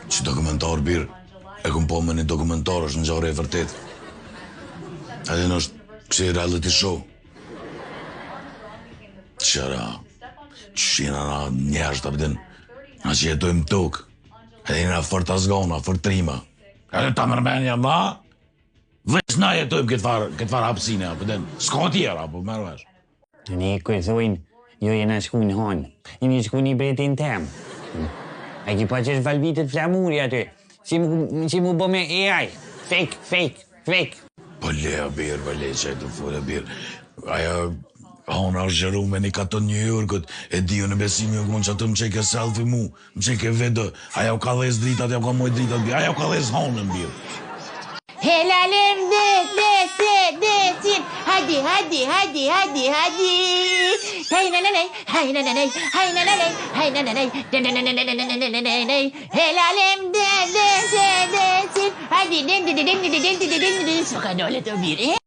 Që dokumentar birë, e këm po me një dokumentar është në gjare e vërtet. Edhe në është kësi reality show. Qëra, që jena na njerës të pëtën, na që jetojmë tokë, edhe jena fër të zgona, fër trima. Edhe ta mërmenja ma, veç na jetojmë këtë farë hapsine, pëtën, s'ka tjera, po mërë vesh. Ne kërthojnë, jo jena shku në hanë, jemi shku një bretin tem. A ki pa që është valvitet flamuri aty, si mu bo me AI, fake. Po leja birë, po leja që e të fole birë. Aja hona është gjeru me një katon New Yorkët, e dio në besimi u që atë më qeke selfie mu, më qeke video, aja u ka dhes dritat, aja u ka moj dritat birë, aja u ka dhes honën birë. Helalim desin, hadi. Hey nananay. Helalim desin, hadi. Sokan öyle de bir.